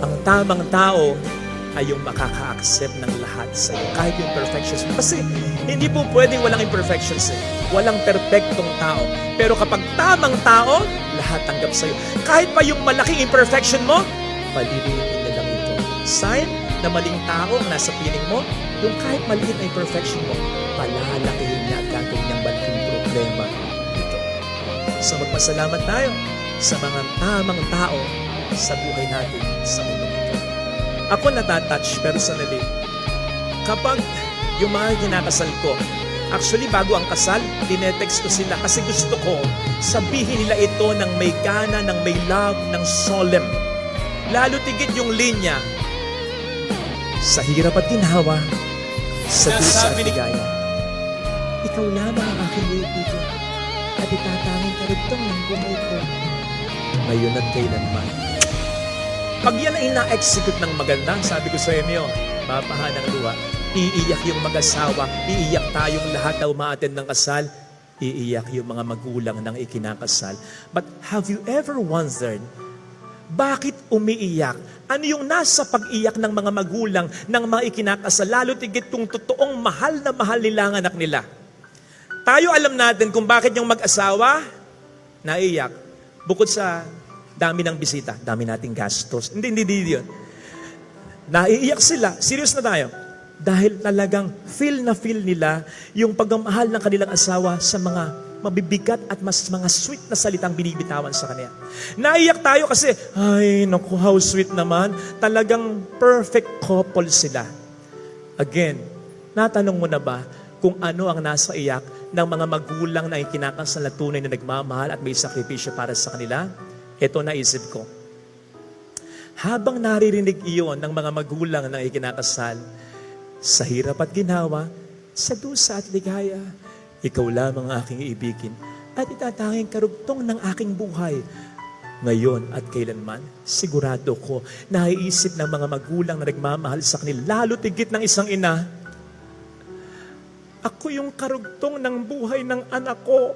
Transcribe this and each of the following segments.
Ang tamang tao ay yung makaka-accept ng lahat sa iyo, kahit yung perfections mo. Kasi hindi po pwedeng walang imperfections eh. Walang perfectong tao. Pero kapag tamang tao, lahat tanggap sa iyo. Kahit pa yung malaking imperfection mo, palilitin na lang ito. Sign na maling tao ang nasa piling mo, yung kahit maliit na imperfection mo, palalakihin niya at gagawin niyang malaking problema ito. So magpasalamat tayo sa mga tamang tao sa buhay natin sa mundo ito. Ako natatouch personally kapag yung mga kinakasal ko, actually bago ang kasal, tinetext ko sila kasi gusto ko sabihin nila ito ng may gana, ng may love, ng solemn. Lalo tigit yung linya, sa hirap at ginhawa, sa dusa at ligaya. Ikaw lamang ang aking iibigin at itatanging karugtong ng buhay ko ngayon at kailanman. Pag yan ay na-execute ng maganda, sabi ko sa inyo, babaha ng luha, iiyak yung mag-asawa, iiyak tayong lahat na umaattend ng kasal, iiyak yung mga magulang ng ikinakasal. But have you ever wondered, bakit umiiyak? Ano yung nasa pag-iyak ng mga magulang ng mga ikinakasal? Lalo tigit kung totoong mahal na mahal nila ang anak nila. Tayo alam natin kung bakit yung mag-asawa naiiyak. Bukod sa dami ng bisita, dami nating gastos. Hindi yun. Naiiyak sila. Serious na tayo. Dahil talagang feel nila yung pagmamahal ng kanilang asawa sa mga mabibigat at mas mga sweet na salitang binibitawan sa kanya. Naiyak tayo kasi, ay, naku, how sweet naman. Talagang perfect couple sila. Again, natanong mo na ba kung ano ang nasa iyak ng mga magulang na ikinakasal na tunay na nagmamahal at may sakripisyo para sa kanila? Ito naisip ko. Habang naririnig iyon ng mga magulang na ikinakasal, sa hirap at ginawa, sa dusa at ligaya, ikaw lamang ang aking iibigin at itatanging karugtong ng aking buhay. Ngayon at kailanman, sigurado ko, naiisip ng mga magulang na nagmamahal sa kanila, lalo tigit ng isang ina, ako yung karugtong ng buhay ng anak ko.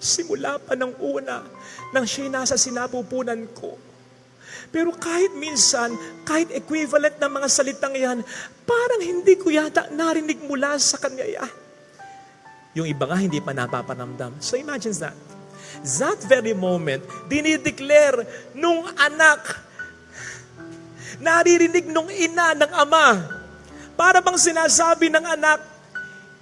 Simula pa ng una, nang siya'y nasa sinapupunan ko. Pero kahit minsan, kahit equivalent ng mga salitang yan, parang hindi ko yata narinig mula sa kanya yan. Yung iba nga hindi pa napapanamdam. So imagine that. That very moment, dinideclare nung anak, naririnig nung ina ng ama, para bang sinasabi ng anak,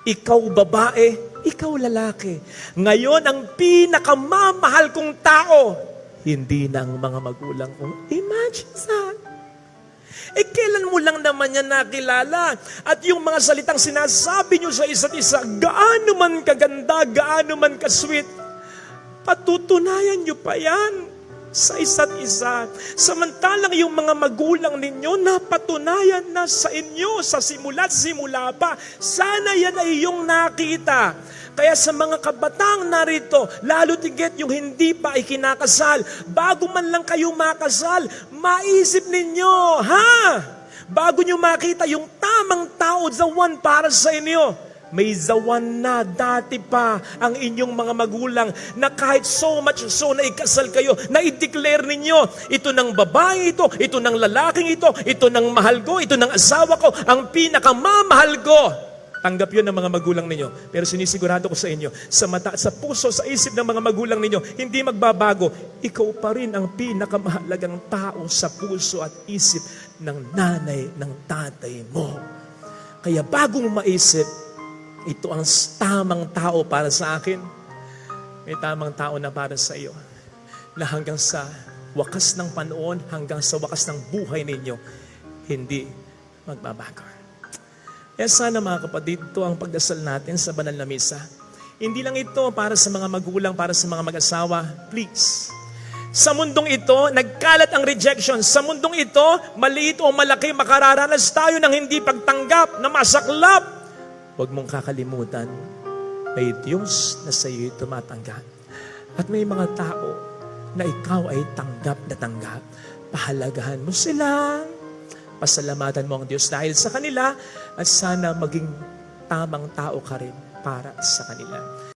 ikaw babae, ikaw lalaki. Ngayon, ang pinakamamahal kong tao, hindi na ang mga magulang ko. Imagine that. Kailan mo lang naman yan nakilala? At yung mga salitang sinasabi nyo sa isa't isa, gaano man kaganda, gaano man kasweet, patutunayan nyo pa yan sa isa't isa. Samantalang yung mga magulang ninyo, napatunayan na sa inyo sa simula pa. Sana yan ay iyong nakita. Kaya sa mga kabatang narito, lalo tigit yung hindi pa ikinakasal, bago man lang kayo makasal, maisip ninyo, bago nyo makita yung tamang tao, the one para sa inyo, may zawan na dati pa ang inyong mga magulang na kahit so much so na ikasal kayo, na i-declare ninyo, ito ng babae ito ng lalaking ito ng mahal ko, ito ng asawa ko, ang pinakamamahal ko. Tanggap yun ng mga magulang ninyo. Pero sinisigurado ko sa inyo, sa mata, sa puso, sa isip ng mga magulang ninyo, hindi magbabago. Ikaw pa rin ang pinakamahalagang tao sa puso at isip ng nanay, ng tatay mo. Kaya bago mo maisip, ito ang tamang tao para sa akin, may tamang tao na para sa iyo, na hanggang sa wakas ng panahon, hanggang sa wakas ng buhay ninyo, hindi magbabago. Kaya sana mga kapatid, ito ang pagdasal natin sa banal na misa. Hindi lang ito para sa mga magulang, para sa mga mag-asawa. Please. Sa mundong ito, nagkalat ang rejection. Sa mundong ito, maliit o malaki, makararanas tayo ng hindi pagtanggap, na masaklap. Huwag mong kakalimutan, may Diyos na sa iyo tumatanggap. At may mga tao na ikaw ay tanggap na tanggap. Pahalagahan mo sila. Pasalamatan mo ang Diyos dahil sa kanila at sana maging tamang tao ka rin para sa kanila.